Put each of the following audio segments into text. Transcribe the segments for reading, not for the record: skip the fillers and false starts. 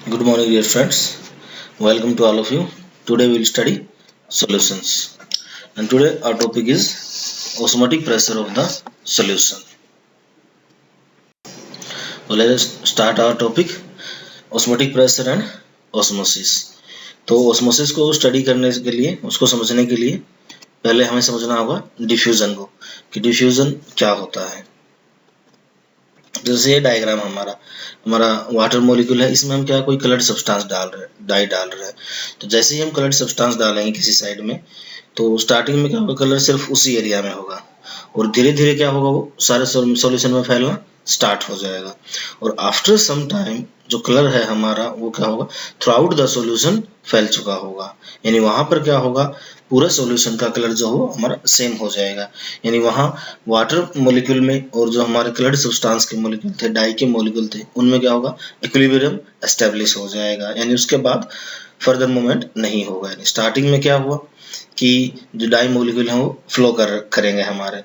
Good morning, dear friends. Welcome to all of you. Today we will study solutions. And today our topic is osmotic pressure of the solution. So let us start our topic osmotic pressure and osmosis. तो osmosis को study करने के लिए, उसको समझने के लिए पहले हमें समझना होगा डिफ्यूजन को, कि डिफ्यूजन क्या होता है। जैसे ये डायग्राम हमारा वाटर मॉलिक्यूल है, इसमें हम क्या कोई कलर्ड सब्सटेंस डाल रहे हैं, डाई डाल रहे हैं। तो जैसे ही हम कलर्ड सब्सटेंस डालेंगे किसी साइड में, तो स्टार्टिंग में क्या होगा, कलर सिर्फ उसी एरिया में होगा और धीरे धीरे क्या होगा, वो सारे सॉल्यूशन में फैलना स्टार्ट हो जाएगा। और आफ्टर सम टाइम जो कलर है हमारा वो क्या होगा, थ्रू आउट द सॉल्यूशन फैल चुका होगा। यानी वहां पर क्या होगा, पूरा सॉल्यूशन का कलर जो हो हमारा सेम हो जाएगा। यानी वहां वाटर मॉलिक्यूल में और जो हमारे कलर्ड सब्सटेंस के मॉलिक्यूल थे, डाई के मॉलिक्यूल थे, उनमें क्या होगा, इक्विलिब्रियम एस्टेब्लिश हो जाएगा। यानी उसके बाद फर्दर मूवमेंट नहीं होगा। यानी स्टार्टिंग में क्या हुआ कि जो डाई मॉलिक्यूल है वो फ्लो करेंगे हमारे,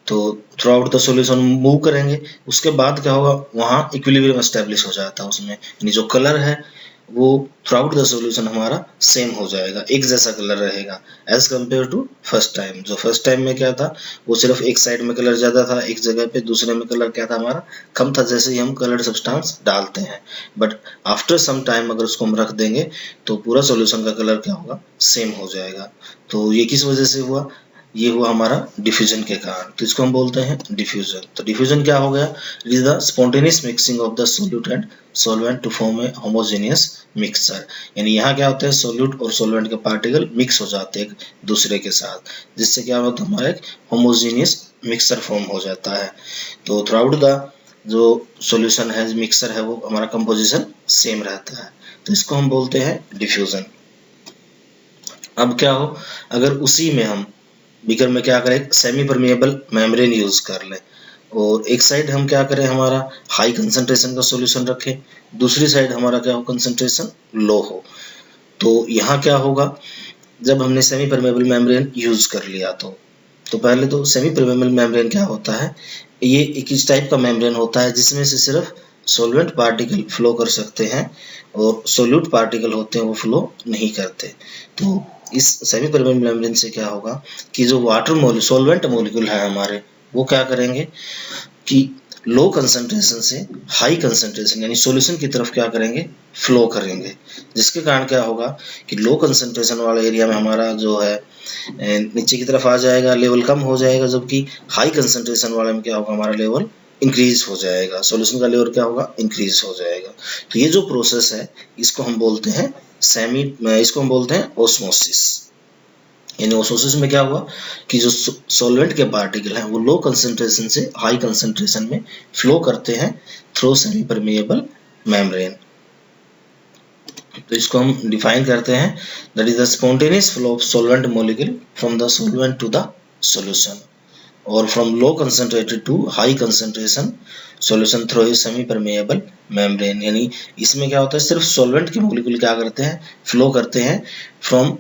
तो through out the solution move करेंगे। उसके बाद क्या होगा, वहां इक्विलिब्रियम एस्टेब्लिश हो जाता है उसमें। यानी जो कलर है वो थ्रू आउट द सॉल्यूशन हमारा सेम हो जाएगा, एक जैसा कलर रहेगा as compare to first time. जो फर्स्ट टाइम में क्या था, वो सिर्फ एक साइड में कलर ज्यादा था, एक जगह पे दूसरे में कलर क्या था हमारा कम था, जैसे ही हम कलर्ड सब्सटेंस डालते हैं। बट आफ्टर सम टाइम अगर उसको हम रख देंगे तो पूरा सॉल्यूशन का कलर क्या होगा, सेम हो जाएगा। तो ये किस वजह से हुआ, ये हुआ हमारा डिफ्यूजन के कारण। तो इसको हम बोलते हैं डिफ्यूजन। तो डिफ्यूजन क्या हो गया, it is the spontaneous mixing of the solute and solvent to form a homogeneous mixture. यानी यहाँ क्या होता है, सोल्यूट और सॉल्वेंट के पार्टिकल मिक्स हो जाते हैं एक दूसरे के साथ, जिससे क्या होता है, हमारा एक होमोजेनियस मिक्सचर फॉर्म हो जाता है। तो थ्रू आउट द जो सॉल्यूशन है, मिक्सचर है, वो हमारा कंपोजिशन सेम रहता है। तो इसको हम बोलते हैं डिफ्यूजन। अब क्या हो, अगर उसी में हम बीकर में क्या करें, सेमी परमिएबल मेम्ब्रेन यूज कर ले और एक साइड हम क्या करें, हमारा हाई कंसंट्रेशन का सॉल्यूशन रखें, दूसरी साइड हमारा क्या हो, कंसंट्रेशन लो हो। तो यहाँ क्या होगा, जब हमने सेमी परमिएबल मेम्ब्रेन यूज कर लिया तो पहले तो सेमी परमिएबल मेम्ब्रेन क्या होता है, ये एक इस टाइप का मेम्ब्रेन होता है जिसमें से सिर्फ सॉल्वेंट पार्टिकल फ्लो कर सकते हैं और सोल्यूट पार्टिकल होते हैं वो फ्लो नहीं करते। तो इस सेमी परमिएबल मेम्ब्रेन से क्या होगा कि जो वाटर सॉल्वेंट मॉलिक्यूल है हमारे, वो क्या करेंगे कि लो कंसंट्रेशन से हाई कंसंट्रेशन यानी सॉल्यूशन की तरफ क्या करेंगे, फ्लो करेंगे। जिसके कारण क्या होगा कि लो कंसंट्रेशन वाले एरिया में हमारा जो है नीचे की तरफ आ जाएगा, लेवल कम हो जाएगा, जबकि हाई कंसंट्रेशन वाले में क्या होगा, हमारा लेवल इंक्रीज हो जाएगा, सॉल्यूशन का लेवल क्या होगा, इंक्रीज हो जाएगा। तो ये जो प्रोसेस है इसको हम बोलते हैं इसको हम बोलते हैं ओस्मोसिस। यानी ओस्मोसिस में क्या हुआ कि जो सॉल्वेंट के पार्टिकल हैं वो लो कंसंट्रेशन से हाई कंसंट्रेशन में फ्लो करते हैं थ्रू सेमी परमिएबल मेम्ब्रेन। तो इसको हम डिफाइन करते हैं, that is the spontaneous flow of solvent molecule from the solvent to the solution और from low concentrated to high concentration solution through a semi permeable membrane. यानी इसमें क्या होता है, सिर्फ सॉल्वेंट के मॉलिक्यूल क्या करते हैं, फ्लो करते हैं from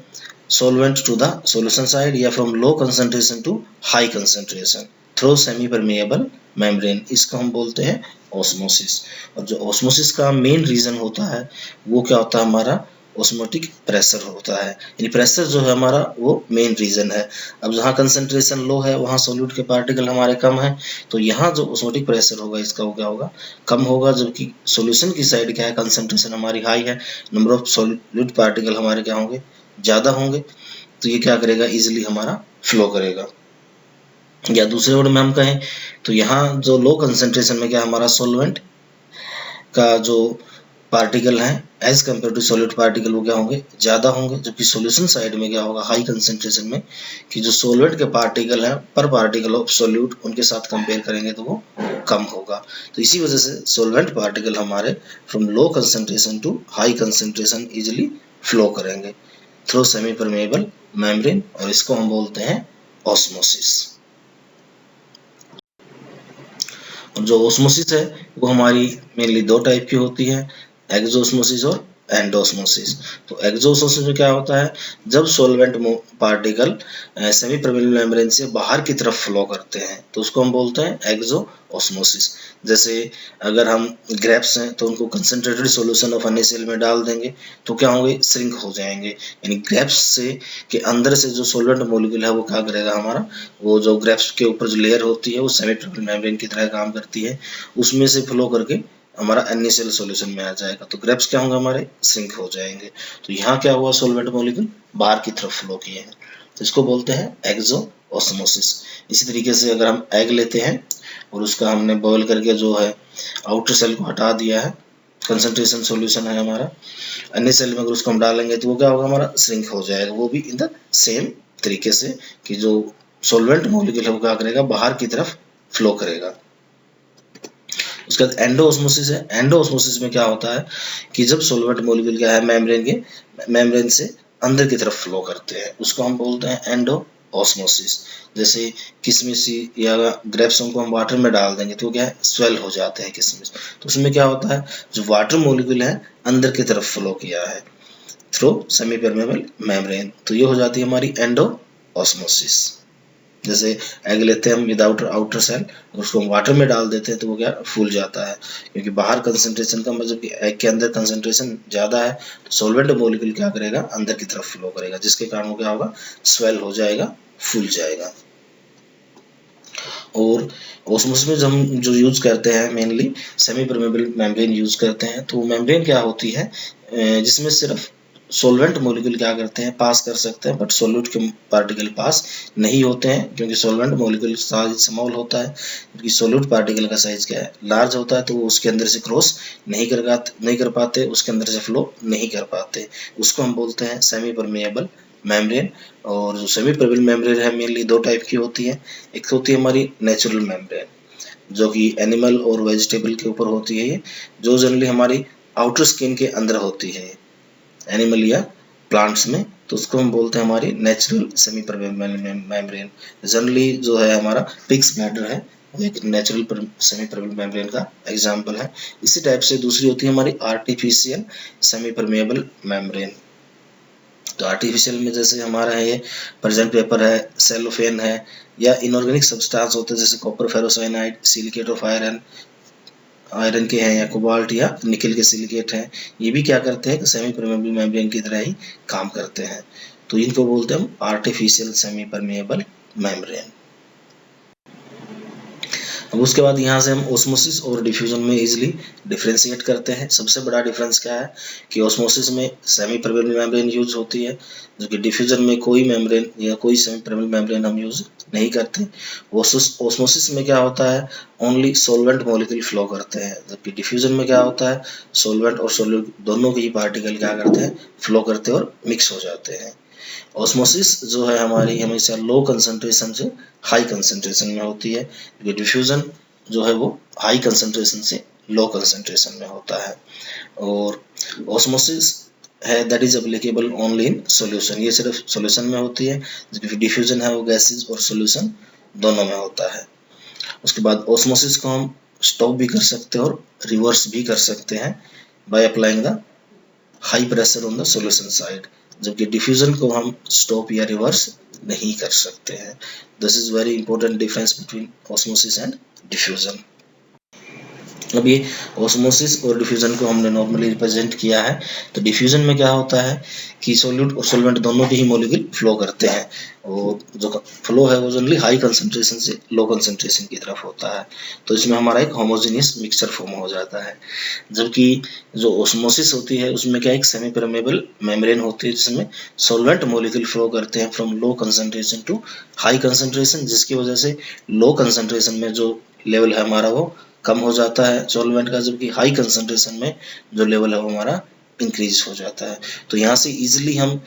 solvent to the solution side या from low concentration to high concentration through semi permeable membrane। इसको हम बोलते हैं osmosis। और जो osmosis का मेन रीजन होता है वो क्या होता है, हमारा osmotic प्रेशर होता है। यानी प्रेशर जो है हमारा वो मेन रीजन है। अब जहाँ कंसंट्रेशन लो है वहाँ सोल्यूट के पार्टिकल हमारे कम है, तो यहाँ जो osmotic प्रेशर होगा इसका वो क्या होगा, कम होगा। जबकि सॉल्यूशन की साइड क्या है, कंसंट्रेशन हमारी हाई है, नंबर ऑफ सोल्यूट पार्टिकल हमारे क्या होंगे, ज्यादा होंगे। तो ये क्या करेगा, इजिली हमारा फ्लो करेगा। या दूसरे वर्ड में हम कहें तो यहाँ जो लो कंसंट्रेशन में क्या हमारा सॉल्वेंट का जो पार्टिकल है as compare to solute particle वो क्या होंगे, ज्यादा होंगे। जबकि सॉल्यूशन साइड में क्या होगा, हाई कंसंट्रेशन में कि जो सॉल्वेंट के पार्टिकल है पर पार्टिकल ऑफ सॉल्यूट उनके साथ कंपेयर करेंगे तो वो कम होगा। तो इसी वजह से सॉल्वेंट पार्टिकल हमारे from low concentration to high concentration easily flow करेंगे थ्रू सेमी परमिएबल मेम्ब्रेन और इसको हम बोलते हैं ऑस्मोसिस। और जो ऑस्मोसिस है वो हमारी मेनली दो टाइप की होती है, एक्सोस्मोसिस और एंडोस्मोसिस। तो एक्सोस्मोसिस में क्या होता है, जब solvent particle semi permeable membrane से बाहर की तरफ फ्लो करते हैं तो उसको हम बोलते हैं एक्सो ऑस्मोसिस। जैसे अगर हम ग्रेप्स हैं तो उनको कंसंट्रेटेड सॉल्यूशन ऑफ NaCl में डाल देंगे तो क्या होंगे, श्रिंक हो जाएंगे। यानी ग्रेप्स से के अंदर से जो सॉल्वेंट मॉलिक्यूल है वो क्या करेगा हमारा, वो जो ग्रेप्स के ऊपर जो लेयर होती है वो सेमी परमेबल मेम्ब्रेन की तरह काम करती है, उसमें से फ्लो करके हमारा NaCl सॉल्यूशन में आ जाएगा, तो ग्रेप्स क्या होंगे हमारे, श्रिंक हो जाएंगे। तो यहाँ क्या हुआ, सॉल्वेंट मॉलिक्यूल बाहर की तरफ फ्लो किए हैं, तो इसको बोलते हैं एक्सो ऑस्मोसिस। इसी तरीके से अगर हम एग लेते हैं और उसका हमने बॉयल करके जो है आउटर सेल को हटा दिया है, कंसंट्रेशन सॉल्यूशन है हमारा, अन्य सेल में अगर उसको हम डालेंगे तो वो क्या होगा, हमारा श्रिंक हो जाएगा, वो भी इन द सेम तरीके से कि जो सॉल्वेंट मॉलिक्यूल है वो क्या करेगा, बाहर की तरफ फ्लो करेगा। उसके बाद एंडोऑस्मोसिस है। एंडोऑस्मोसिस में क्या होता है कि जब सॉल्वेंट मॉलिक्यूल क्या है मेम्ब्रेन से अंदर की तरफ फ्लो करते हैं, उसको हम बोलते हैं एंडोऑस्मोसिस। जैसे किशमिश या ग्रेप्स को हम वाटर में डाल देंगे तो क्या है, स्वेल हो जाते हैं किशमिश, तो उसमें क्या होता है, जो वाटर मॉलिक्यूल है अंदर की तरफ फ्लो किया है थ्रू सेमी परमेबल मेम्ब्रेन, तो ये हो जाती है हमारी एंडोऑस्मोसिस। जैसे एग लेते हैं हम विदाउट आउटर सेल, उसको हम वाटर में डाल देते हैं तो वो क्या फूल जाता है, क्योंकि बाहर कंसंट्रेशन का मतलब कि एग के अंदर कंसंट्रेशन ज़्यादा है, तो सॉल्वेंट मॉलिक्यूल क्या करेगा, अंदर की तरफ फ्लो करेगा, जिसके कारण वो क्या होगा, स्वेल हो जाएगा, फूल जाएगा। और ऑस्मोसिस में हम जो यूज करते हैं mainly semi permeable membrane use करते हैं, तो मेम्ब्रेन क्या होती है जिसमें सिर्फ सॉल्वेंट मॉलिक्यूल क्या करते हैं, पास कर सकते हैं, बट सॉल्यूट के पार्टिकल पास नहीं होते हैं, क्योंकि सॉल्वेंट मॉलिक्यूल साइज स्मॉल होता है, क्योंकि सॉल्यूट पार्टिकल का साइज क्या है, लार्ज होता है, तो वो उसके अंदर से क्रॉस नहीं कर पाते, उसके अंदर से फ्लो नहीं कर पाते, उसको हम बोलते हैं सेमी परमेबल मेम्ब्रेन। और जो सेमी परमेबल मेम्ब्रेन है मेनली दो टाइप की होती है, एक होती है हमारी नेचुरल मेम्ब्रेन, जो कि एनिमल और वेजिटेबल के ऊपर होती है, जो जनरली हमारी आउटर स्किन के अंदर होती है एनिमल या प्लांट्स में, तो उसको हम बोलते हैं हमारी natural semi permeable membrane. Generally जो है हमारा पिग्स ब्लैडर है, वो एक नेचुरल सेमी परमेबल मेम्ब्रेन का एग्जांपल है। इसी टाइप से दूसरी होती है हमारी आर्टिफिशियल सेमी परमेबल मेम्ब्रेन। तो आर्टिफिशियल में जैसे हमारा है ये प्रेजेंट पेपर है, सेलोफेन है, या इनऑर्गेनिक सब्सटेंस होते हैं जैसे copper ferrocyanide, silicate of iron के हैं, या कोबाल्ट या निकल के सिलिकेट हैं, ये भी क्या करते हैं, सेमी परमेबल मेम्ब्रेन की तरह ही काम करते हैं, तो इनको बोलते हैं हम आर्टिफिशियल सेमी परमेबल मेम्ब्रेन। अब उसके बाद यहाँ से हम ओस्मोसिस और डिफ्यूजन में इजीली डिफ्रेंशिएट करते हैं। सबसे बड़ा डिफरेंस क्या है कि ओस्मोसिस में सेमी परमेबल मेम्ब्रेन यूज होती है, जो कि डिफ्यूजन में कोई मेम्ब्रेन या कोई सेमी परमेबल मेम्ब्रेन हम यूज नहीं करते। ओस्मोसिस में क्या होता है, ओनली सॉल्वेंट मॉलिक्यूल फ्लो करते हैं, जबकि डिफ्यूजन में क्या होता है, सॉल्वेंट और सॉल्यूट दोनों के ही पार्टिकल क्या करते हैं, फ्लो करते हैं और मिक्स हो जाते हैं। ऑस्मोसिस जो है हमारी हमेशा लो कंसंट्रेशन से हाई कंसंट्रेशन में होती है, डिफ्यूजन जो है वो हाई कंसंट्रेशन से लो कंसंट्रेशन में होता है। और ऑस्मोसिस है that is applicable only in solution, ये सिर्फ सॉल्यूशन में होती है, जबकि डिफ्यूजन है वो गैसेस और सॉल्यूशन दोनों में होता है। उसके बाद ऑस्मोसिस को हम स्टॉप भी कर सकते हैं और रिवर्स भी कर सकते हैं by applying the high pressure on the solution side, जबकि डिफ्यूजन को हम स्टॉप या रिवर्स नहीं कर सकते हैं। This is very important difference between osmosis and diffusion. अब ये ऑस्मोसिस और डिफ्यूजन को हमने नॉर्मली रिप्रेजेंट किया है, तो डिफ्यूजन में क्या होता है कि सॉल्यूट और सॉल्वेंट दोनों के ही मॉलिक्यूल फ्लो करते हैं, और जो फ्लो है वो जनरली हाई कंसंट्रेशन से लो कंसंट्रेशन की तरफ होता है, तो इसमें हमारा एक होमोजेनियस मिक्सचर फॉर्म हो जाता है। जबकि जो ऑस्मोसिस होती है उसमें क्या एक सेमी परमेबल मेम्ब्रेन होती है, जिसमें सॉल्वेंट मॉलिक्यूल फ्लो करते हैं from low concentration to high concentration, जिसकी वजह से लो कंसंट्रेशन में जो लेवल है हमारा वो कम हो जाता है सॉल्वेंट का, जबकि हाई कंसंट्रेशन में जो लेवल है वो हमारा इंक्रीज हो जाता है। तो यहाँ से इजीली हम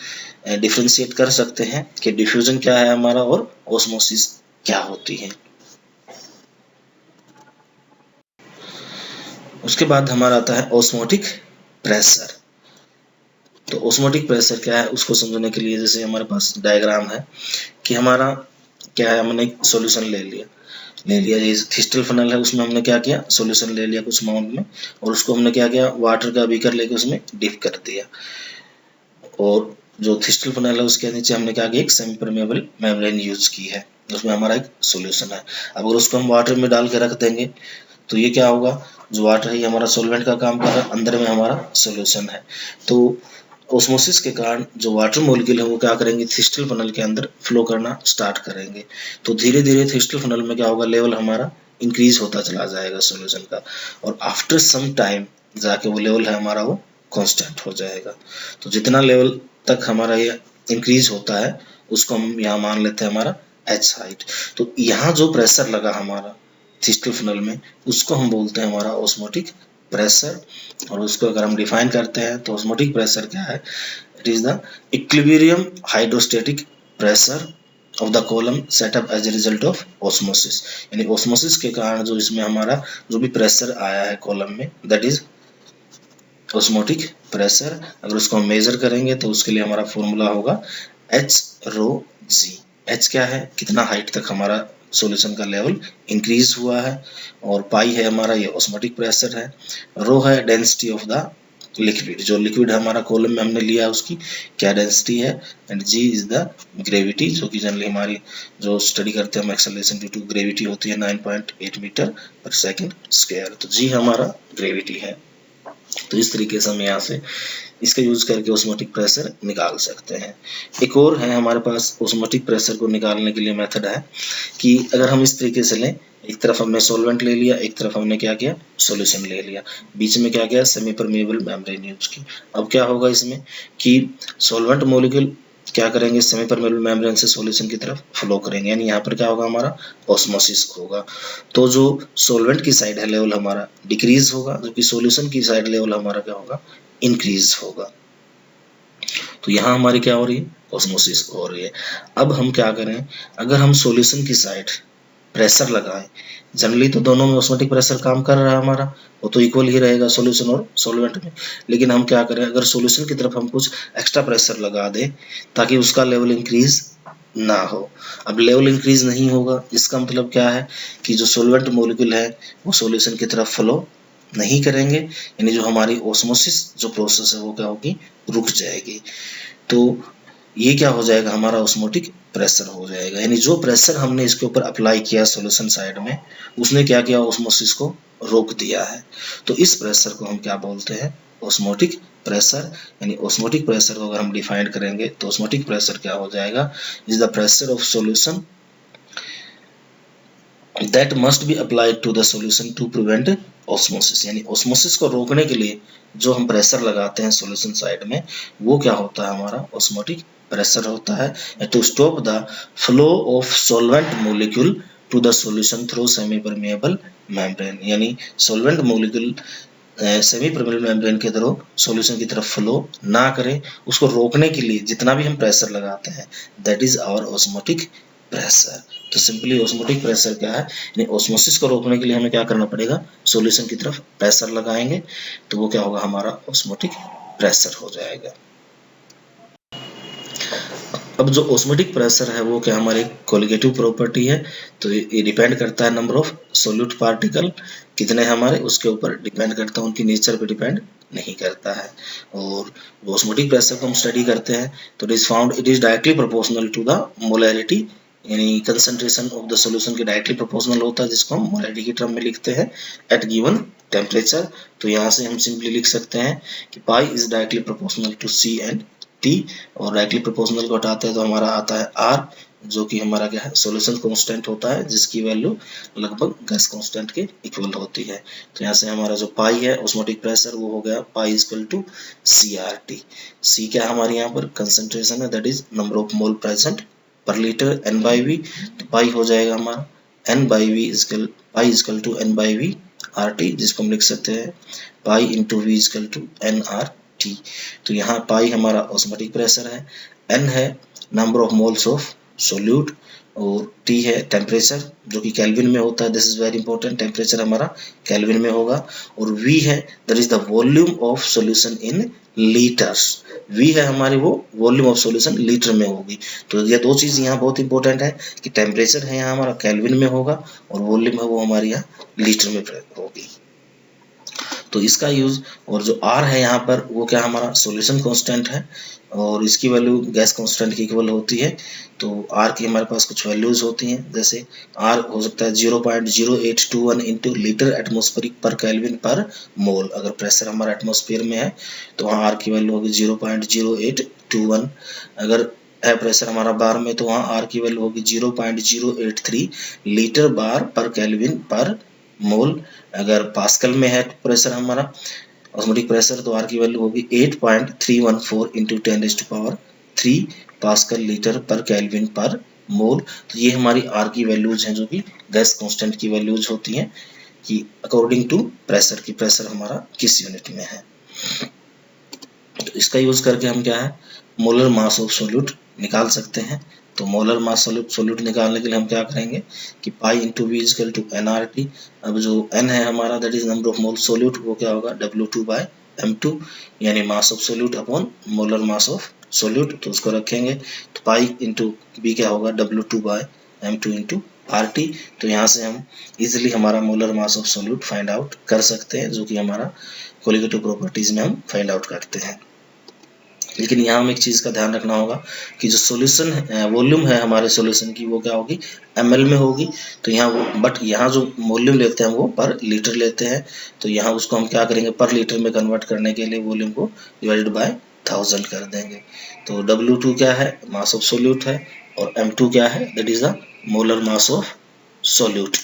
डिफरेंशिएट कर सकते हैं कि डिफ्यूजन क्या है हमारा और ऑस्मोसिस क्या होती है। उसके बाद हमारा आता है ऑस्मोटिक प्रेशर। तो ऑस्मोटिक प्रेशर क्या है उसको समझने के लिए जैसे हमारे पास डायग्राम है कि हमारा क्या है, हमने एक सॉल्यूशन ले लिया, ये थिस्टल फनल है, उसमें हमने क्या किया, सॉल्यूशन ले लिया कुछ अमाउंट में, और उसको हमने क्या किया, वाटर का बीकर लेके उसमें डिप कर दिया, और जो थिस्टल फनल है उसके नीचे हमने क्या किया, एक सेमी परमेबल मेम्ब्रेन यूज की है। उसमें हमारा एक सॉल्यूशन है। अब अगर उसको हम वाटर में डाल के रख देंगे तो ये क्या होगा, जो वाटर है ये हमारा सॉल्वेंट का काम कर रहा है, अंदर में हमारा सॉल्यूशन है। तो ऑस्मोसिस के कारण जो वाटर मॉलिक्यूल है वो क्या करेंगे, थिस्टल फनल के अंदर फ्लो करना स्टार्ट करेंगे। तो धीरे धीरे थिस्टल फनल में क्या होगा, लेवल हमारा इंक्रीज होता चला जाएगा सॉल्यूशन का, और आफ्टर सम टाइम जाके वो लेवल है हमारा वो कांस्टेंट हो जाएगा। तो जितना लेवल तक हमारा ये इंक्रीज होता है उसको हम यहाँ मान लेते हैं हमारा एच हाइट। तो यहाँ जो प्रेशर लगा हमारा थिस्टल फनल में उसको हम बोलते हैं हमारा ऑस्मोटिक प्रेशर। और उसको अगर हम डिफाइन करते हैं तो ऑस्मोटिक प्रेशर क्या है, it is the equilibrium hydrostatic pressure of the column set up as a result of osmosis. यानी ऑस्मोसिस के कारण जो इसमें हमारा जो भी प्रेशर आया है कॉलम में, दैट इज ऑस्मोटिक प्रेशर। अगर उसको हम मेजर करेंगे तो उसके लिए हमारा फॉर्मूला होगा एच रो जी। एच क्या है, कितना हाइट तक हमारा सॉल्यूशन का लेवल इंक्रीज हुआ है, और पाई है हमारा ये ऑस्मोटिक प्रेशर है, रो है डेंसिटी ऑफ द लिक्विड, जो लिक्विड हमारा कॉलम में हमने लिया है उसकी क्या डेंसिटी है, and g is the gravity, जो कि जनरली हमारी जो स्टडी करते हैं हम एक्सेलरेशन ड्यू टू ग्रेविटी होती है 9.8 मीटर पर सेकंड स्क्वायर। तो जी हमारा ग्रेविटी है। तो इस तरीके से हम यहाँ से इसका यूज करके ऑस्मोटिक प्रेशर निकाल सकते हैं। एक और है हमारे पास ऑस्मोटिक प्रेशर को निकालने के लिए मेथड है कि अगर हम इस तरीके से लें, एक तरफ हमने सॉल्वेंट ले लिया, एक तरफ हमने क्या किया, सॉल्यूशन ले लिया, बीच में क्या किया, सेमी परमेएबल मेम्ब्रेन यूज की। अब क्या होगा इसमें कि सॉल्वेंट मॉलिक्यूल क्या करेंगे, सेमी परमेएबल मेम्ब्रेन से सॉल्यूशन की तरफ फ्लो करेंगे, यानी यहाँ पर क्या होगा, हमारा ऑस्मोसिस होगा। तो जो सॉल्वेंट की साइड है लेवल हमारा डिक्रीज होगा, जबकि सॉल्यूशन की साइड लेवल हमारा क्या होगा, इंक्रीज होगा। तो यहाँ हमारी क्या हो रही है, ऑस्मोसिस हो रही है। अब हम क्या करें, अगर हम सॉल्यूशन की साइड प्रेशर लगाएं, जनरली तो दोनों में ऑस्मोटिक प्रेशर काम कर रहा है हमारा, वो तो इक्वल ही रहेगा सॉल्यूशन और सॉल्वेंट में, लेकिन हम क्या करें, अगर सॉल्यूशन की तरफ हम कुछ एक्स्ट्रा प्रेशर लगा दें ताकि उसका लेवल इंक्रीज ना हो। अब लेवल इंक्रीज नहीं होगा, इसका मतलब क्या है कि जो सॉल्वेंट मॉलिक्यूल है वो सॉल्यूशन की तरफ फ्लो नहीं करेंगे, यानी जो हमारी ऑस्मोसिस जो प्रोसेस है वो क्या होगी, रुक जाएगी। तो ये क्या हो जाएगा, हमारा ऑस्मोटिक प्रेशर हो जाएगा, यानी जो प्रेशर हमने इसके ऊपर अप्लाई किया सॉल्यूशन साइड में, उसने क्या किया, ऑस्मोसिस को रोक दिया है। तो इस प्रेशर को हम क्या बोलते हैं, ऑस्मोटिक प्रेशर। यानी ऑस्मोटिक प्रेशर को अगर हम डिफाइन करेंगे तो ऑस्मोटिक प्रेशर क्या हो जाएगा, is the pressure of solution that must be applied to the solution to prevent osmosis। यानी ऑस्मोसिस को रोकने के लिए जो हम प्रेशर लगाते हैं सॉल्यूशन साइड में, वो क्या होता है, हमारा ऑस्मोटिक प्रेशर होता है। To stop the flow of solvent molecule to the solution through semi permeable membrane. यानी solvent molecule semi permeable membrane के थ्रू सॉल्यूशन की तरफ फ्लो ना करें, उसको रोकने के लिए जितना भी हम प्रेशर लगाते हैं, that is our osmotic pressure. तो सिंपली ऑस्मोटिक प्रेशर क्या है, यानी ऑस्मोसिस को रोकने के लिए हमें क्या करना पड़ेगा, सॉल्यूशन की तरफ प्रेशर लगाएंगे तो वो क्या होगा, हमारा ऑस्मोटिक प्रेशर हो जाएगा। अब जो ऑस्मोटिक प्रेशर है वो क्या हमारी कोलिगेटिव प्रॉपर्टी है, तो ये डिपेंड करता है नंबर ऑफ सोल्यूट पार्टिकल कितने हमारे, उसके ऊपर डिपेंड करता है, उनकी नेचर पे डिपेंड नहीं करता है। और ऑस्मोटिक प्रेशर को हम स्टडी करते हैं तो it is directly proportional to the molarity, यानी कंसंट्रेशन ऑफ द सॉल्यूशन के डायरेक्टली प्रोपोर्शनल होता है, जिसको हम मोलैरिटी की टर्म में लिखते हैं एट गिवन टेम्परेचर। तो यहाँ से हम सिंपली लिख सकते हैं कि pi is directly proportional to C and T, और डायरेक्टली प्रोपोर्शनल को हटाते हैं तो हमारा आता है आर, जो कि हमारा क्या है, सॉल्यूशन कांस्टेंट होता है, जिसकी वैल्यू लगभग गैस कांस्टेंट के इक्वल होती है। तो यहाँ से हमारा जो पाई है ऑस्मोटिक प्रेशर वो हो गया pi equal to C R T. C क्या हमारे यहाँ पर कंसंट्रेशन है, that is number of mole present per litre n by V, तो पाई हो जाएगा हमारा n by V pi equal to n by V R T, जिसको हम लिख सकते हैं pi into V equal to n R T. तो यहाँ पाई हमारा ऑस्मोटिक प्रेशर है, एन है number of moles of solute, और टी है टेम्परेचर जो कि केल्विन में होता है, this is very important, temperature हमारा केल्विन में होगा, और वी है that is the volume of solution in litres. V है हमारी वो वॉल्यूम ऑफ सॉल्यूशन लीटर में होगी। तो ये दो चीज यहाँ बहुत इंपॉर्टेंट है कि टेम्परेचर है यहाँ हमारा केल्विन में होगा और वॉल्यूम है वो हमारी यहाँ लीटर में होगी। तो इसका यूज, और जो R है यहाँ पर वो क्या हमारा सॉल्यूशन कांस्टेंट है और इसकी वैल्यू गैस कांस्टेंट की इक्वल होती है। तो R की हमारे पास कुछ वैल्यूज होती हैं, जैसे R हो सकता है 0.0821 इंटू लीटर एटमॉस्फेरिक पर केल्विन पर मोल। अगर प्रेशर हमारा एटमॉस्फेयर में है तो वहाँ R की वैल्यू होगी 0.0821। अगर है प्रेशर हमारा बार में तो वहाँ R की वैल्यू होगी 0.083 लीटर बार पर केल्विन पर मोल। अगर पास्कल में है प्रेशर हमारा ऑस्मोटिक प्रेशर तो R की वैल्यू होगी 8.314 इंटू 10⁻³ पास्कल लीटर पर केल्विन पर मोल। तो ये हमारी R की वैल्यूज हैं जो कि गैस कांस्टेंट की वैल्यूज होती हैं कि अकॉर्डिंग टू प्रेशर की प्रेशर हमारा किस यूनिट में है। तो इसका यूज करके हम क्या है मोलर मास ऑफ सोल्यूट निकाल सकते हैं। तो मोलर मास सोल्यूट निकालने के लिए हम क्या करेंगे कि pi into V equal to nRT। अब जो n है हमारा that is number of mole solute, वो क्या होगा W2/m2 यानी mass of solute upon molar mass of solute. तो उसको रखेंगे तो पाई इंटू बी क्या होगा W2/m2 इंटू RT। तो यहाँ से हम इजिली हमारा molar mass of solute find out कर सकते हैं, जो कि हमारा कोलिगेटिव प्रॉपर्टीज में हम फाइंड आउट करते हैं। लेकिन यहाँ हमें एक चीज़ का ध्यान रखना होगा कि जो सॉल्यूशन वॉल्यूम है हमारे सॉल्यूशन की वो क्या होगी ml में होगी। तो यहाँ वो बट यहाँ जो वॉल्यूम लेते हैं वो पर लीटर लेते हैं। तो यहाँ उसको हम क्या करेंगे पर लीटर में कन्वर्ट करने के लिए वॉल्यूम को डिवाइडेड बाय 1000 कर देंगे। तो W2 क्या है मास ऑफ सोल्यूट है और M2 क्या है that is the molar mass of solute.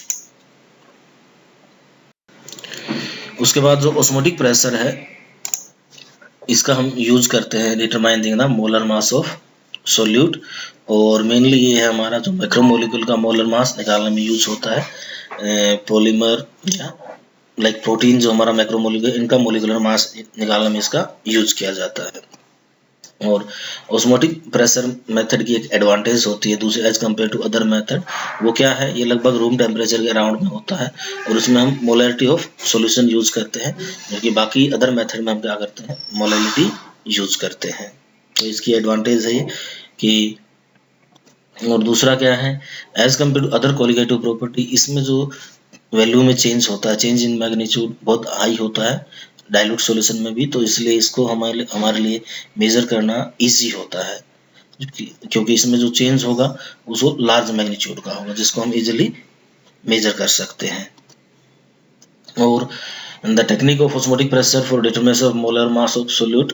उसके बाद जो ऑस्मोटिक प्रेशर है इसका हम यूज करते हैं determining the molar mass of solute, और मेनली ये है हमारा जो मैक्रोमोलिक्यूल का मोलर मास निकालने में यूज होता है। पॉलीमर या लाइक प्रोटीन जो हमारा मैक्रोमोलिक्यूल इनका मोलिकुलर मास निकालने में इसका यूज किया जाता है। और ऑस्मोटिक प्रेशर मेथड की एक एडवांटेज होती है दूसरे as compare to other method, वो क्या है ये लगभग रूम टेम्परेचर के अराउंड में होता है और उसमें हम मोलैरिटी ऑफ सॉल्यूशन यूज करते हैं, जबकि बाकी अदर मेथड में हम क्या करते हैं मोलैरिटी यूज करते हैं। तो इसकी एडवांटेज है ये कि, और दूसरा क्या है as compare to other colligative property इसमें जो वैल्यू में चेंज होता है चेंज इन मैग्नीट्यूड बहुत हाई होता है डाइल्यूट सॉल्यूशन में भी, तो इसलिए इसको हमारे लिए मेजर करना इजी होता है क्योंकि इसमें जो चेंज होगा वो लार्ज मैग्नीट्यूड का होगा जिसको हम इजीली मेजर कर सकते हैं। और the technique of osmotic pressure for determination of molar mass of solute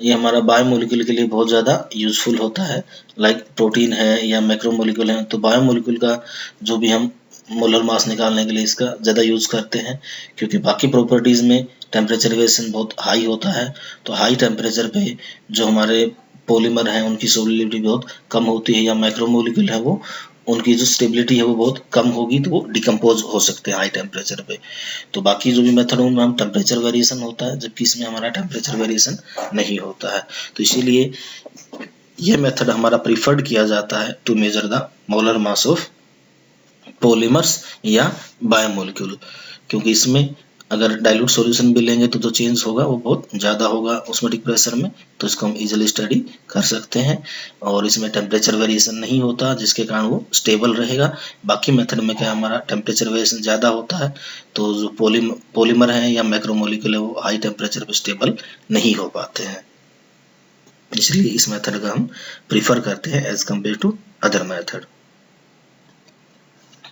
ये हमारा बायोमोलिक्यूल के लिए बहुत ज़्यादा यूजफुल होता है। लाइक प्रोटीन है या मैक्रोमोलिक्यूल है तो बायोमोलिक्यूल का जो भी हम मोलर मास निकालने के लिए इसका ज़्यादा यूज करते हैं, क्योंकि बाकी प्रॉपर्टीज़ में टेम्परेचर वेरिएशन बहुत हाई होता है। तो हाई टेम्परेचर पे जो हमारे पॉलीमर हैं उनकी सोलिबिलिटी बहुत कम होती है या मैक्रोमोलिक्यूल है वो उनकी जो स्टेबिलिटी है वो बहुत कम होगी, तो वो डिकम्पोज हो सकते हैं हाई टेम्परेचर पे। तो बाकी जो भी मेथड उनमें हम टेम्परेचर वेरिएशन होता है जबकि इसमें हमारा टेम्परेचर वेरिएशन नहीं होता है। तो इसीलिए ये मेथड हमारा प्रीफर्ड किया जाता है to measure the molar mass of polymers या बायोमोलिक्यूल, क्योंकि इसमें अगर डाइल्यूट सॉल्यूशन भी लेंगे तो जो चेंज होगा वो बहुत ज़्यादा होगा ऑस्मोटिक प्रेशर में, तो इसको हम इजीली स्टडी कर सकते हैं। और इसमें टेम्परेचर वेरिएशन नहीं होता जिसके कारण वो स्टेबल रहेगा। बाकी मेथड में क्या हमारा टेम्परेचर वेरिएशन ज़्यादा होता है, तो जो पॉलीमर है या मैक्रोमोलिक्यूल है वो हाई टेम्परेचर पर स्टेबल नहीं हो पाते हैं, इसलिए इस मेथड का हम प्रीफर करते हैं as compare to other method.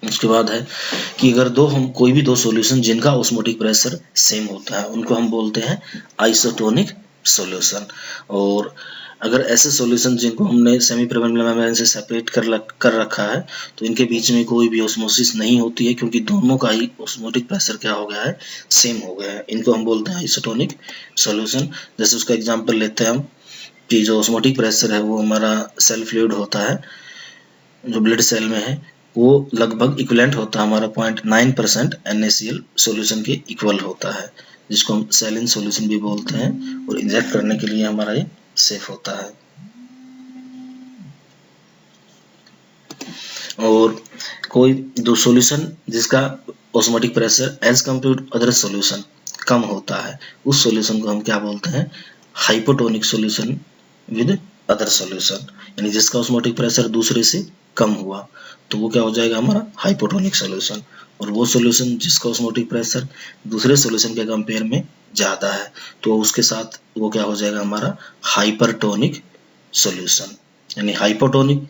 उसके बाद है कि अगर हम कोई भी दो सॉल्यूशन जिनका ऑस्मोटिक प्रेशर सेम होता है उनको हम बोलते हैं आइसोटोनिक सॉल्यूशन। और अगर ऐसे सॉल्यूशन जिनको हमने सेमी परमेबल मेम्ब्रेन से सेपरेट कर रखा है तो इनके बीच में कोई भी ऑस्मोसिस नहीं होती है, क्योंकि दोनों का ही ऑस्मोटिक प्रेशर क्या हो गया है सेम हो गया है। इनको हम बोलते हैं आइसोटोनिक सॉल्यूशन। जैसे उसका एग्जाम्पल लेते हैं हम कि जो ऑस्मोटिक प्रेशर है वो हमारा सेल फ्लूइड होता है जो ब्लड सेल में है वो लगभग इक्विवेलेंट होता है हमारा 0.9% NaCl सॉल्यूशन के इक्वल होता है, जिसको हम सैलिन सॉल्यूशन भी बोलते हैं, और इंजेक्ट करने के लिए हमारा ये सेफ होता है। और कोई दो सॉल्यूशन जिसका osmotic pressure as compare to other solution कम होता है उस सॉल्यूशन को हम क्या बोलते हैं hypotonic solution with other solution, यानी जिसका ऑस्मोटिक प्रेशर दूसरे से कम हुआ तो वो क्या हो जाएगा हमारा हाइपोटोनिक सॉल्यूशन। और वो सॉल्यूशन जिसका ऑस्मोटिक प्रेशर दूसरे सॉल्यूशन के कंपेयर में ज़्यादा है, तो उसके साथ वो क्या हो जाएगा हमारा हाइपरटोनिक सॉल्यूशन। यानी हाइपोटोनिक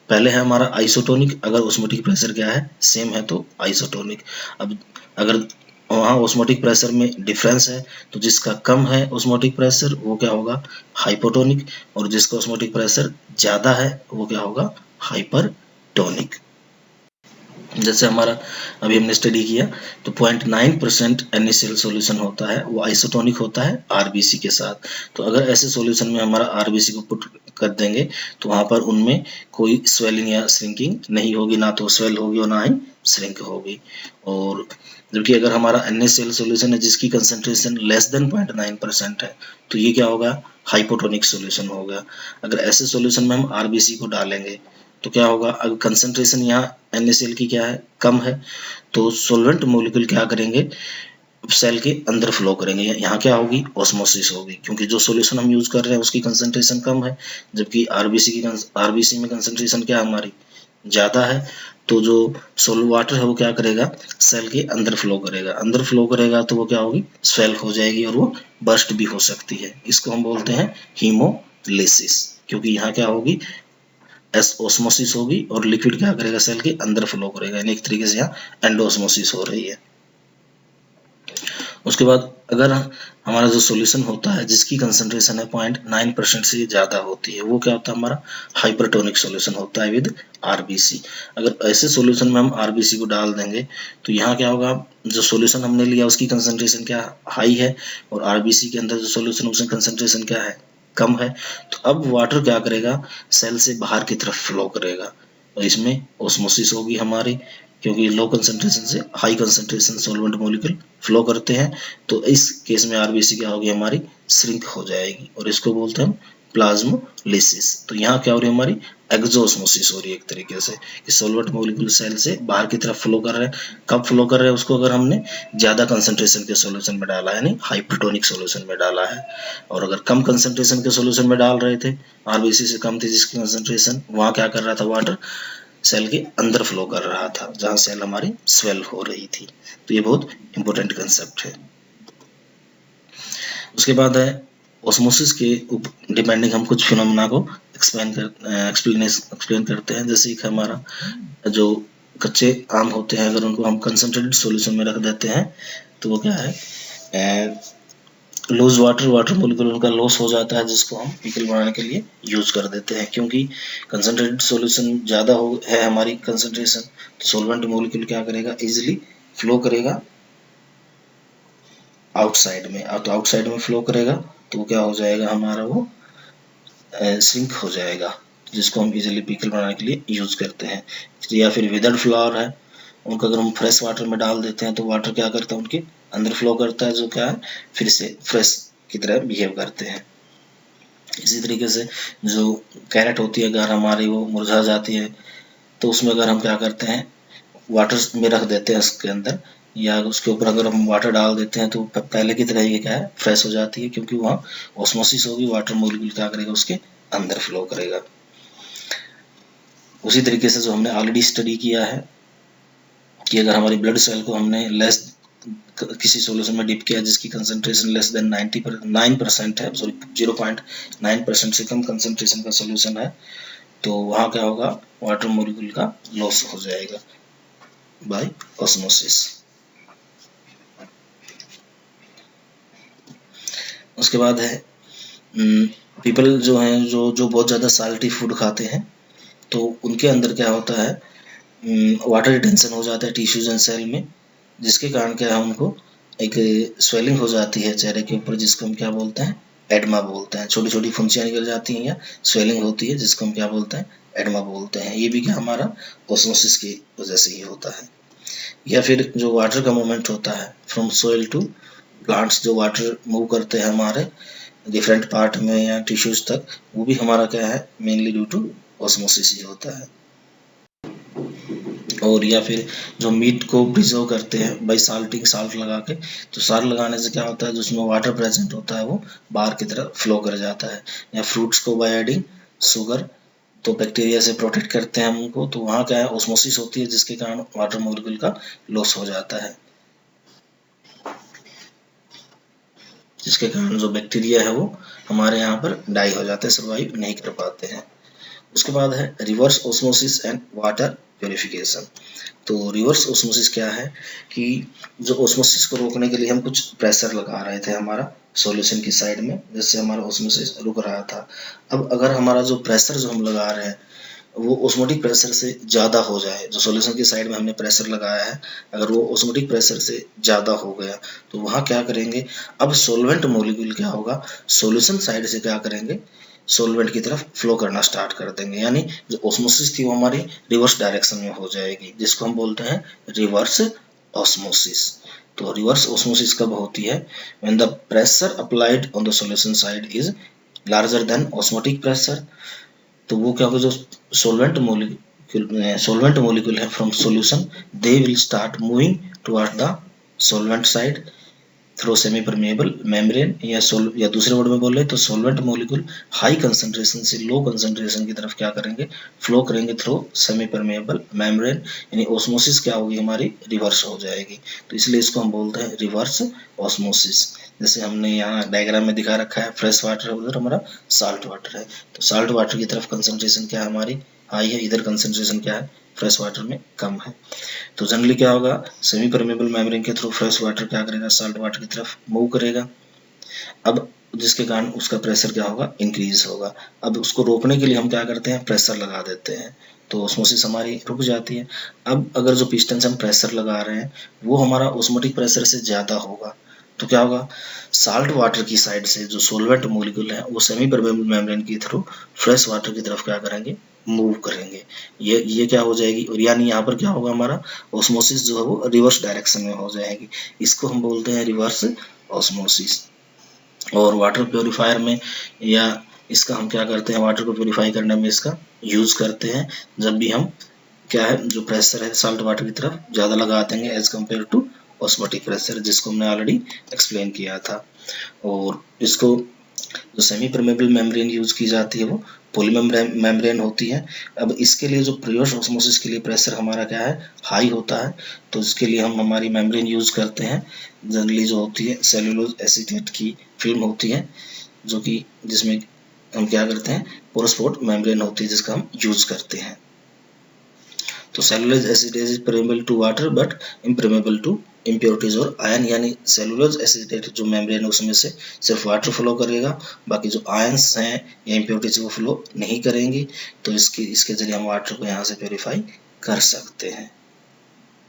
पहले है हमारा आइसोटोनिक, अगर ऑस्मोटिक प्रेशर क्या है सेम है तो आइसोटोनिक। अब अगर वहाँ ऑस्मोटिक प्रेशर में डिफरेंस है तो जिसका कम है ऑस्मोटिक प्रेशर वो क्या होगा हाइपोटोनिक, और जिसका ऑस्मोटिक प्रेशर ज़्यादा है वो क्या होगा हाइपरटोनिक। जैसे हमारा अभी हमने स्टडी किया तो 0.9% NaCl सॉल्यूशन होता है, वो आइसोटोनिक होता है आरबीसी के साथ। तो अगर ऐसे सॉल्यूशन में हमारा आरबीसी को पुट कर देंगे तो वहाँ पर उनमें कोई स्वेलिंग या श्रिंकिंग नहीं होगी, ना तो स्वेल होगी और ना ही श्रिंक होगी। और जबकि अगर हमारा NaCl सॉल्यूशन है जिसकी कंसंट्रेशन लेस देन 0.9% है तो ये क्या होगा हाइपोटोनिक सॉल्यूशन होगा। अगर ऐसे सॉल्यूशन में हम आरबीसी को डालेंगे तो क्या होगा, अगर कंसंट्रेशन यहाँ NaCl की क्या है कम है तो सॉल्वेंट मॉलिक्यूल क्या करेंगे सेल के अंदर फ्लो करेंगे, यहाँ क्या होगी ऑस्मोसिस होगी, क्योंकि जो सॉल्यूशन हम यूज कर रहे हैं उसकी कंसंट्रेशन कम है, जबकि आरबीसी में कंसंट्रेशन क्या हमारी ज़्यादा है। तो जो वाटर है वो क्या करेगा सेल के अंदर फ्लो करेगा, अंदर फ्लो करेगा तो वो क्या होगी स्वेल हो जाएगी और वो बर्स्ट भी हो सकती है। इसको हम बोलते हैं हीमोलिसिस, क्योंकि यहाँ क्या होगी ऑस्मोसिस होगी और लिक्विड क्या करेगा सेल के अंदर फ्लो करेगा, यानी एक तरीके से यहाँ एंडोस्मोसिस हो रही है। उसके बाद अगर हमारा जो सॉल्यूशन होता है जिसकी कंसंट्रेशन है 0.9% से ज़्यादा होती है वो क्या होता है हमारा हाइपरटोनिक सॉल्यूशन होता है विद आरबीसी। अगर ऐसे सॉल्यूशन में हम आरबीसी को डाल देंगे तो यहाँ क्या होगा जो सॉल्यूशन हमने लिया उसकी कंसंट्रेशन क्या हाई है और आरबीसी के अंदर जो सॉल्यूशन उसकी कंसंट्रेशन क्या है कम है, तो अब वाटर क्या करेगा सेल से बाहर की तरफ फ्लो करेगा और इसमें ऑस्मोसिस होगी हमारी, क्योंकि लो कंसंट्रेशन से high concentration solvent molecule flow करते हैं। तो इस केस में आरबीसी क्या होगी हमारी श्रिंक हो जाएगी और इसको बोलते हैं हम प्लाज्मोलिसिस। तो यहाँ क्या हो रही है हमारी एक्सोस्मोसिस हो रही है एक तरीके से कि सॉल्वेंट मॉलिक्यूल सेल से बाहर की तरफ फ्लो कर रहे हैं। कब फ्लो कर रहे हैं उसको अगर हमने ज़्यादा कंसंट्रेशन के सॉल्यूशन में डाला है यानी हाइपरटोनिक सॉल्यूशन में डाला है, और अगर कम कंसंट्रेशन के सॉल्यूशन में डाल रहे थे आरबीसी से कम थी जिसकी कंसंट्रेशन, वहाँ क्या कर रहा था वाटर सेल के अंदर फ्लो कर रहा था जहां सेल हमारी स्वेल हो रही थी। तो ये बहुत इंपॉर्टेंट कंसेप्ट है। उसके बाद है ऑस्मोसिस के डिपेंडिंग हम कुछ फिनोमेना को एक्सप्लेन करते हैं। जैसे कि हमारा जो कच्चे आम होते हैं अगर उनको हम कंसंट्रेटेड सॉल्यूशन में रख देते हैं तो वो क्या है लूज वाटर मॉलिक्यूल उनका लॉस हो जाता है जिसको हम पिकल बनाने के लिए यूज कर देते हैं। क्योंकि कंसंट्रेटेड सॉल्यूशन ज़्यादा है हमारी कंसंट्रेशन तो सॉल्वेंट मॉलिक्यूल क्या करेगा इजीली फ्लो करेगा आउटसाइड में, तो आउटसाइड में फ्लो करेगा तो क्या हो जाएगा हमारा वो श्रिंक हो जाएगा जिसको हम इजीली पिकल बनाने के लिए यूज करते हैं। या फिर विदर्ड फ्लावर है उनको अगर हम फ्रेश वाटर में डाल देते हैं तो वाटर क्या करता है उनके अंदर फ्लो करता है जो क्या है फिर से फ्रेश की तरह बिहेव करते हैं। इसी तरीके से जो कैरेट होती है अगर हमारी वो मुरझा जाती है तो उसमें अगर हम क्या करते हैं वाटर में रख देते हैं उसके अंदर या उसके ऊपर अगर हम वाटर डाल देते हैं तो पहले की तरह ये क्या है फ्रेश हो जाती है, क्योंकि वहाँ ऑस्मोसिस होगी वाटर मॉलिक्यूल क्या करेगा उसके अंदर फ्लो करेगा। उसी तरीके से जो हमने ऑलरेडी स्टडी किया है कि अगर हमारी ब्लड सेल को हमने लेस किसी सॉल्यूशन में डिप किया जिसकी कंसंट्रेशन लेस देन 9% है, सॉरी 0.9% से कम कंसंट्रेशन का सॉल्यूशन है तो वहाँ क्या होगा वाटर मॉलिक्यूल का लॉस हो जाएगा बाय ऑस्मोसिस। उसके बाद है पीपल जो हैं जो बहुत ज़्यादा साल्टी फूड खाते हैं तो उनके अंदर क्या होता है वाटर रिटेंशन हो जाता है टिश्यूज एंड सेल में, जिसके कारण क्या है उनको एक स्वेलिंग हो जाती है चेहरे के ऊपर जिसको हम क्या बोलते हैं एडमा बोलते हैं। छोटी छोटी फुंसियाँ निकल जाती हैं या स्वेलिंग होती है जिसको हम क्या बोलते हैं एडमा बोलते हैं। ये भी क्या हमारा ऑस्मोसिस की वजह से ही होता है। या फिर जो वाटर का मूवमेंट होता है फ्रॉम सोइल टू प्लांट्स, जो वाटर मूव करते हैं हमारे डिफरेंट पार्ट में या टिश्यूज तक, वो भी हमारा क्या है मेनली ड्यू टू ऑस्मोसिस ही होता है। और या फिर जो मीट को प्रिजर्व करते हैं बाई साल्ट लगा के, तो साल्ट लगाने से क्या होता है जिसमें वाटर प्रेजेंट होता है वो बाहर की तरफ फ्लो कर जाता है। या फ्रूट्स को बाय एडिंग शुगर तो बैक्टीरिया से प्रोटेक्ट करते हैं हमको, तो वहाँ क्या है, ऑस्मोसिस होती है, जिसके कारण वाटर मॉलिक्यूल का लॉस हो जाता है, जिसके कारण जो बैक्टीरिया है वो हमारे यहाँ पर डाई हो जाते हैं, सर्वाइव नहीं कर पाते हैं। उसके बाद है reverse osmosis and water purification. तो रिवर्स ऑस्मोसिस क्या है कि जो ऑस्मोसिस को रोकने के लिए हम कुछ प्रेशर लगा रहे थे हमारा सॉल्यूशन की साइड में, जिससे हमारा ऑस्मोसिस रुक रहा था। अब अगर हमारा जो प्रेशर जो हम लगा रहे हैं वो ऑस्मोटिक प्रेशर से ज़्यादा हो जाए, जो सॉल्यूशन की साइड में हमने प्रेशर लगाया है अगर वो ऑस्मोटिक प्रेशर से ज़्यादा हो गया, तो वहाँ क्या करेंगे, अब सॉल्वेंट मॉलिक्यूल क्या होगा, सॉल्यूशन साइड से क्या करेंगे, सॉल्वेंट की तरफ फ्लो करना स्टार्ट कर देंगे, यानी जो ऑस्मोसिस थी वो हमारी रिवर्स डायरेक्शन में हो जाएगी, जिसको हम बोलते हैं रिवर्स ऑस्मोसिस। तो रिवर्स ऑस्मोसिस कब होती है, when the pressure applied on the solution side is larger than osmotic pressure. तो वो क्या होगा, जो सॉल्वेंट मॉलिक्यूल है from solution, they will start moving toward the solvent side through semi permeable membrane, या दूसरे वर्ड में बोले तो सॉल्वेंट मॉलिक्यूल हाई कंसंट्रेशन से लो कंसंट्रेशन की तरफ क्या करेंगे, फ्लो करेंगे थ्रू सेमी परमेएबल मेम्ब्रेन, यानी ऑस्मोसिस क्या होगी हमारी, रिवर्स हो जाएगी। तो इसलिए इसको हम बोलते हैं रिवर्स ऑस्मोसिस। जैसे हमने यहाँ डायग्राम में दिखा रखा है, फ्रेश वाटर है, उधर हमारा साल्ट वाटर है, तो साल्ट वाटर की तरफ कंसंट्रेशन क्या है हमारी, हाई है, इधर कंसंट्रेशन क्या है, फ्रेश वाटर में कम है। तो जनरली क्या होगा, सेमी परमेबल मेम्ब्रेन के थ्रू फ्रेश वाटर क्या करेगा, साल्ट वाटर की तरफ मूव करेगा। अब जिसके कारण उसका प्रेशर क्या होगा, इंक्रीज होगा। अब उसको रोकने के लिए हम क्या करते हैं, प्रेशर लगा देते हैं, तो ऑस्मोसिस हमारी रुक जाती है। अब अगर जो पिस्टन से हम प्रेशर लगा रहे हैं वो हमारा ऑस्मोटिक प्रेशर से ज़्यादा होगा, तो क्या होगा, साल्ट वाटर की साइड से जो सोलवेंट मॉलिक्यूल है वो सेमी परमेबल मेम्ब्रेन के थ्रू फ्रेश वाटर की तरफ क्या करेंगे, मूव करेंगे। ये क्या हो जाएगी, और यानी यहाँ पर क्या होगा, हमारा ऑस्मोसिस जो है वो रिवर्स डायरेक्शन में हो जाएगी। इसको हम बोलते हैं रिवर्स ऑस्मोसिस। और वाटर प्योरीफायर में या इसका हम क्या करते हैं, वाटर को प्योरीफाई करने में इसका यूज करते हैं, जब भी हम क्या है, जो प्रेशर है साल्ट वाटर की तरफ ज़्यादा लगा देंगे as compare to osmotic pressure, जिसको हमने ऑलरेडी एक्सप्लेन किया था। और इसको जो सेमी परमेबल मेम्ब्रेन यूज की जाती है वो पॉली मेम्ब्रेन होती है। अब इसके लिए जो रिवर्स ऑस्मोसिस के लिए प्रेशर हमारा क्या है, हाई होता है, तो इसके लिए हम हमारी मेम्ब्रेन यूज करते हैं, जनरली जो होती है सेलुलोज एसीटेट की फिल्म होती है, जो कि जिसमें हम क्या करते हैं, पोरोस्पोर्ट मेम्ब्रेन होती है जिसका हम यूज करते हैं। तो cellulose acetate is permeable to water but impermeable to impurities और आयन, यानी सेलुलोज एसीटेट जो मेम्ब्रेन है उसमें से सिर्फ वाटर फ्लो करेगा, बाकी जो आयंस हैं या इम्प्योरिटीज वो फ्लो नहीं करेंगी। तो इसके जरिए हम वाटर को यहाँ से प्योरीफाई कर सकते हैं।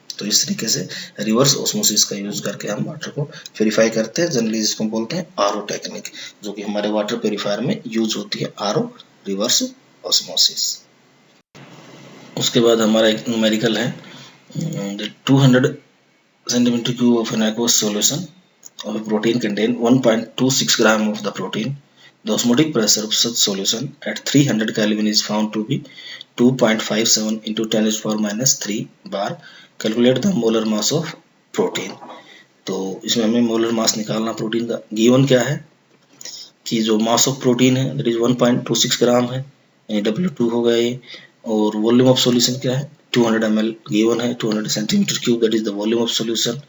तो इस तरीके से रिवर्स ऑस्मोसिस का यूज करके हम वाटर को प्योरीफाई करते हैं, जनरली जिसको बोलते हैं आरओ टेक्निक, जो कि हमारे वाटर प्योरीफायर में यूज होती है, आरओ रिवर्स ऑस्मोसिस। उसके बाद हमारा एक न्यूमेरिकल है, 200 centimeter cube of an aqueous solution of a protein contain 1.26 gram of the protein. The osmotic pressure of such solution at 300 Kelvin is found to be 2.57 into 10 to the power minus 3 bar. Calculate the molar mass of protein. तो इसमें हमें molar mass निकालना protein का। Given क्या है कि जो mass of protein है दैट इज 1.26 ग्राम है, यानी W2 होगा ये, और वॉल्यूम ऑफ सॉल्यूशन क्या है, 200 ml गिवन है, 200 centimetre cube that is the volume of solution,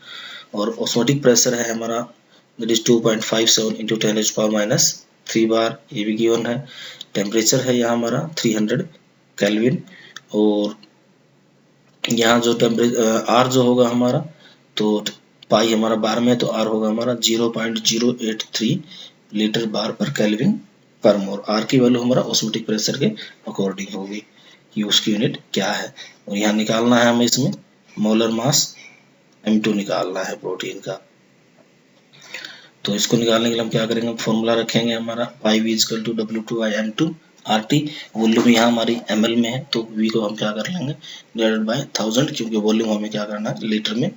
और ऑस्मोटिक प्रेशर है हमारा that is 2.57 into 10 to the power minus 3 bar, ये भी गिवन है। टेम्परेचर है यहाँ हमारा 300 केल्विन, और यहाँ जो आर जो होगा हमारा, तो पाई हमारा बार में, तो आर होगा हमारा 0.083 लीटर बार पर केल्विन पर मोल। आर की वैल्यू हमारा ऑस्मोटिक प्रेशर के अकॉर्डिंग होगी कि उसकी यूनिट क्या है, और यहाँ निकालना है हमें इसमें मोलर मास M2 निकालना है प्रोटीन का। तो इसको निकालने के लिए हम क्या करेंगे, फॉर्मूला रखेंगे हमारा pi V equal to W2/M2 RT। Volume यहाँ हमारी ml में है, तो V को हम क्या कर लेंगे, डिवाइडेड बाय 1000, क्योंकि वॉल्यूम हमें क्या करना है, लीटर में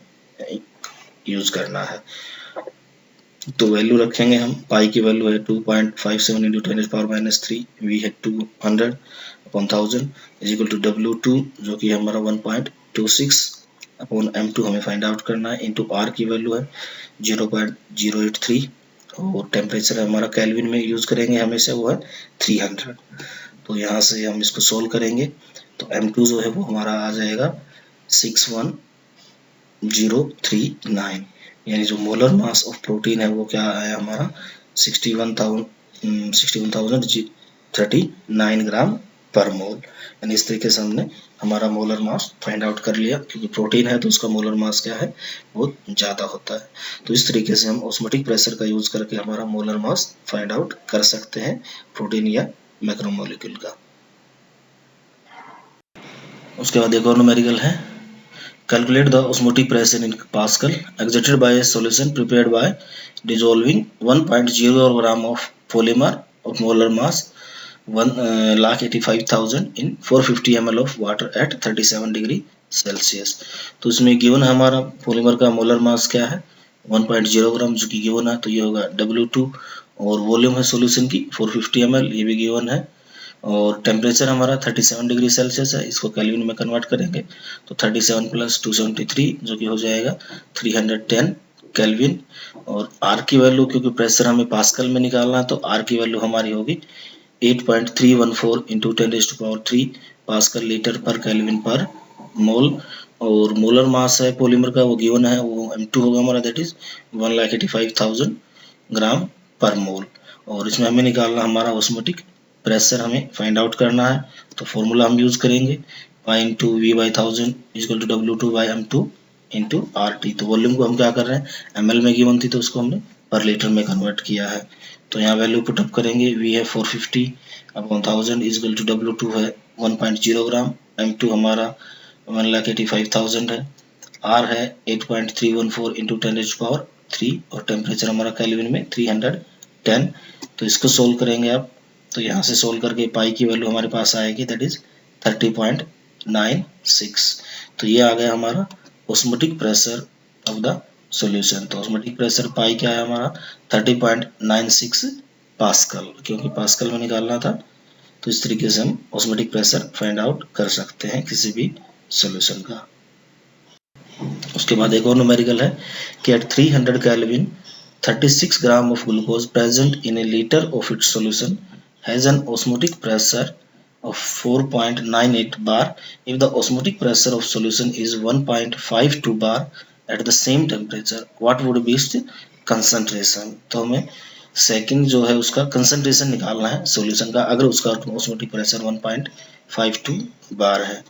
यूज करना है। तो वैल्यू रखेंगे हम, पाई की वैल्यू है 2.57 into 10 to the power minus 3, V है 200 upon 1000 is equal to W2 जो कि हमारा 1.26 अपॉन M2 हमें फाइंड आउट करना है, इंटू R की वैल्यू है 0.083, और टेम्परेचर हमारा केल्विन में यूज करेंगे हमेशा, वो है 300। तो तो यहाँ से हम इसको सोल्व करेंगे तो M2 जो है वो हमारा आ जाएगा 61039, यानी जो मोलर मास ऑफ प्रोटीन है वो क्या आया हमारा 61,039 ग्राम पर मोल। यानी इस तरीके से हमने हमारा मोलर मास फाइंड आउट कर लिया, क्योंकि प्रोटीन है तो उसका मोलर मास क्या है वो ज़्यादा होता है। तो इस तरीके से हम ऑस्मोटिक प्रेशर का यूज़ करके हमारा मोलर मास फाइंड आउट कर सकते हैं प्रोटीन या मैक्रोमोलेक्यूल का। उसके बाद एक और न्यूमेरिकल है, calculate the osmotic pressure in pascal exerted by a solution prepared by dissolving 1.0 gram of polymer of molar mass 1,85,000 in 450 ml of water at 37 degree Celsius. तो इसमें गिवन है हमारा पॉलीमर का मोलर मास क्या है 1.0 ग्राम, जो कि गिवन है, तो ये होगा W2, और वॉल्यूम है सॉल्यूशन की 450 ml, ये भी गिवन है, और टेम्परेचर हमारा 37 डिग्री सेल्सियस है। इसको केल्विन में कन्वर्ट करेंगे तो 37 + 273 जो कि हो जाएगा 310 केल्विन। और आर की वैल्यू, क्योंकि प्रेशर हमें पास्कल में निकालना है, तो आर की वैल्यू हमारी होगी 8.314 × 10⁻³ पास्कल लीटर पर केल्विन पर मोल। और मोलर मास है पॉलीमर का वो गिवन है, वो M2 होगा हमारा, दैट इज 1,85,000 ग्राम पर मोल। और इसमें हमें निकालना हमारा ऑस्मोटिक प्रेशर हमें फाइंड आउट करना है, तो फॉर्मूला हम यूज करेंगे पाई × V/1000 = W2/M2 × RT। तो वॉल्यूम को हम क्या कर रहे हैं, ml में गिवन थी तो उसको हमने पर लीटर में कन्वर्ट किया है। तो यहाँ वैल्यू पुटअप करेंगे, V है 450/1000 = W2 है 1.0 ग्राम, M2 हमारा 1,85,000 है, R है 8.314 × 10⁻³ और टेम्परेचर हमारा केल्विन में 310। तो इसको सोल्व करेंगे आप, तो यहाँ से सोल्व करके पाई की वैल्यू हमारे पास आएगी, दैट इज 30.96। तो ये आ गया हमारा osmotic pressure of the solution. तो ऑस्मोटिक प्रेशर पाई क्या है हमारा 30.96 पास्कल, क्योंकि पास्कल में निकालना था। तो इस तरीके से हम ऑस्मोटिक प्रेशर फाइंड आउट कर सकते हैं किसी भी सॉल्यूशन का। उसके बाद एक और न्यूमेरिकल है कि at 300 Kelvin 36 gram of glucose present in a litre of its solution has an osmotic pressure of 4.98 bar if the osmotic pressure of solution is 1.52 bar at the same temperature, what would be its concentration। तो हमें second जो है उसका concentration निकालना है solution का, अगर उसका ऑस्मोटिक प्रेशर 1.52 बार है।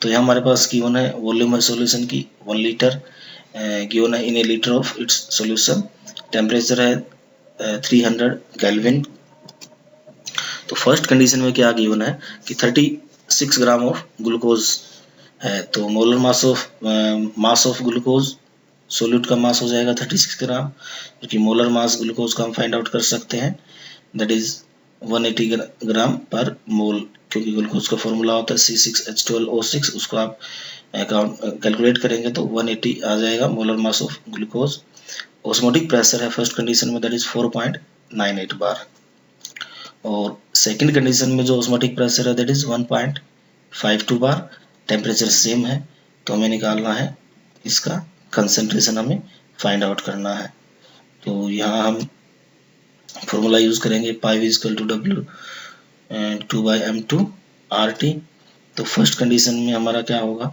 तो यहाँ हमारे पास गिवन है वॉल्यूम है सॉल्यूशन की 1 लीटर, गिवन है in a litre of its solution, temperature है 300 केल्विन। तो फर्स्ट कंडीशन में क्या गिवन है कि 36 ग्राम ऑफ ग्लूकोज है, तो molar mass of glucose solute का मास हो जाएगा 36 ग्राम, क्योंकि मोलर मास ग्लूकोज का हम फाइंड आउट कर सकते हैं, दैट इज 180 ग्राम पर मोल, क्योंकि ग्लूकोज का फॉर्मूला होता है C6H12O6, उसको आप कैलकुलेट करेंगे तो 180 आ जाएगा molar mass of glucose. Osmotic pressure है फर्स्ट कंडीशन में, दैट इज 4.98 बार, और सेकंड कंडीशन में जो ऑस्मोटिक प्रेशर है that is 1.52 bar, temperature same है, तो हमें निकालना है इसका कंसंट्रेशन, हमें फाइंड आउट करना है। तो यहाँ हम फॉर्मूला यूज करेंगे पाई = W2/M2 RT। तो फर्स्ट कंडीशन में हमारा क्या होगा,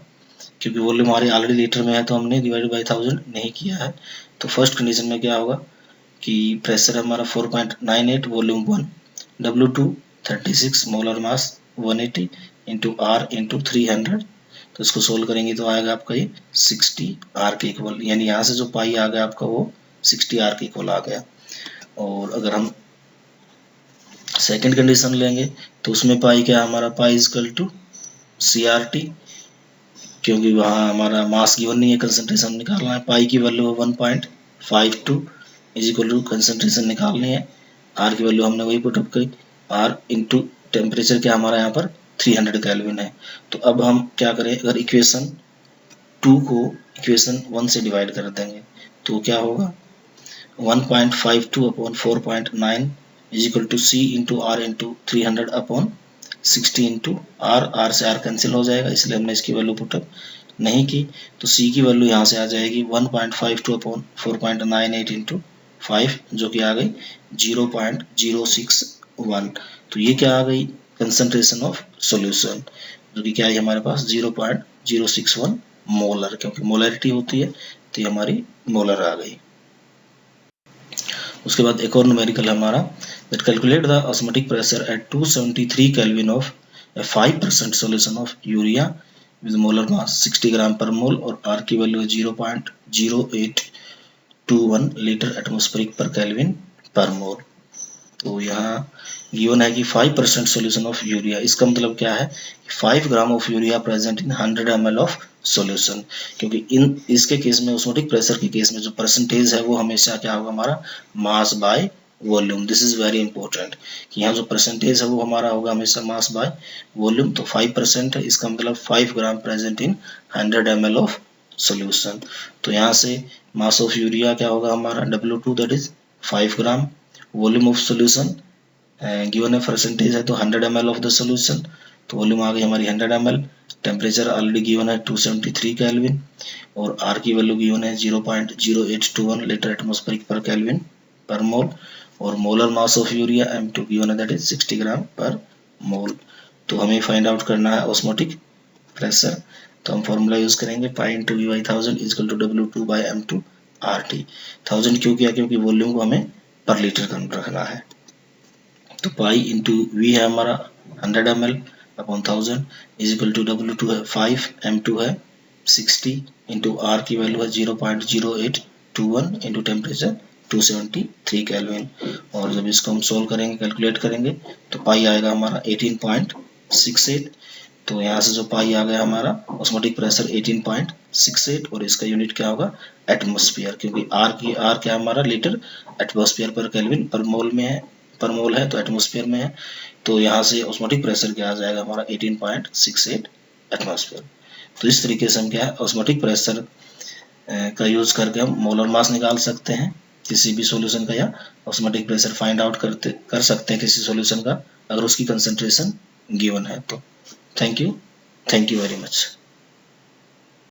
क्योंकि वॉल्यूम हमारी ऑलरेडी लीटर में है तो हमने डिवाइडेड बाई 1000 नहीं किया है। तो फर्स्ट कंडीशन में क्या होगा कि प्रेशर हमारा 4.98, volume 1, W2 36, molar mass 180 × R × 300। तो इसको सोल्व करेंगे तो आएगा आपका ये 60 R के इक्वल, यानी यहाँ से जो पाई आ गया आपका वो 60 R के इक्वल आ गया। और अगर हम सेकंड कंडीशन लेंगे तो उसमें पाई क्या हमारा पाई = CRT, क्योंकि वहाँ हमारा मास गिवन नहीं है, कंसंट्रेशन निकालना है। पाई की वैल्यू 1.52 = कंसंट्रेशन निकालनी है, आर की वैल्यू हमने वही पुटअप करी, आर इंटू टेम्परेचर क्या हमारा यहाँ पर 300 केल्विन है। तो अब हम क्या करें, अगर इक्वेशन 2 को इक्वेशन 1 से डिवाइड कर देंगे तो क्या होगा 1.52/4.9 = C × R × 300/60 × R से R कैंसिल हो जाएगा, इसलिए हमने इसकी वैल्यू पुटअप नहीं की। तो C की वैल्यू यहाँ से आ जाएगी 1.52/4.98 × 5, जो कि आ गई 0.061। तो ये क्या आ गई कंसंट्रेशन ऑफ सॉल्यूशन, जो कि क्या है हमारे पास 0.061 मोलर, क्योंकि मोलरिटी होती है तो ये हमारी मोलर आ गई। उसके बाद एक और न्यूमेरिकल हमारा, that calculate the osmotic pressure at 273 kelvin of a 5% solution of urea with molar mass 60 ग्राम पर मोल और R की वैल्यू है 0.0821 लीटर एटमॉस्फेरिक पर केल्विन पर मोल। तो यहाँ गिवन है कि 5% सोल्यूशन ऑफ यूरिया, इसका मतलब क्या है, 5 gram of urea present in 100 ml of solution, क्योंकि इसके केस में ऑस्मोटिक प्रेशर के केस में जो परसेंटेज है वो हमेशा क्या होगा हमारा mass by volume. This is very important कि यहाँ जो परसेंटेज है वो हमारा होगा हमेशा मास बाय वॉल्यूम। तो 5% है, इसका मतलब 5 ग्राम present in 100 ml of solution. तो यहाँ से मास ऑफ यूरिया क्या होगा हमारा W2 that is 5 gram, volume of solution given है परसेंटेज है तो 100 ml ऑफ द सॉल्यूशन, तो वॉल्यूम आ गई हमारी 100 ml। टेम्परेचर ऑलरेडी गिवन है 273 केल्विन और R की वैल्यू गिवन है 0.0821 लीटर एटमॉस्फेरिक पर केल्विन पर मोल और molar mass of urea M2 given है दैट इज 60 ग्राम पर मोल। तो हमें फाइंड आउट करना है ऑस्मोटिक प्रेशर, तो हम फॉर्मूला यूज करेंगे pi into V by 1000 equal to W2 by M2 RT। 1000 क्यों किया, क्योंकि वॉल्यूम को हमें पर लीटर रखना है। तो पाई इंटू वी है हमारा 100 ml upon 1000 is equal to W2 है 5, M2 है 60 इंटू R की वैल्यू है 0.0821 इंटू टेम्परेचर 273 केल्विन। और जब इसको हम सोल्व करेंगे कैलकुलेट करेंगे तो पाई आएगा हमारा 18.68। तो यहाँ से जो पाई आ गया हमारा ऑस्मोटिक प्रेशर 18.68 और इसका यूनिट क्या होगा एटमॉस्फेयर, क्योंकि R क्या हमारा लीटर एटमॉस्फेयर पर केल्विन पर मोल में है, पर मोल है तो एटमॉस्फेयर में है। तो यहाँ से ऑस्मोटिक प्रेशर क्या आ जाएगा हमारा 18.68 एटमॉस्फेयर। तो इस तरीके से हम क्या है ऑस्मोटिक प्रेशर का यूज करके हम मोलर मास निकाल सकते हैं किसी भी सॉल्यूशन का, या ऑस्मोटिक प्रेशर फाइंड आउट कर सकते हैं किसी सॉल्यूशन का अगर उसकी कंसंट्रेशन गिवन है तो। Thank you very much.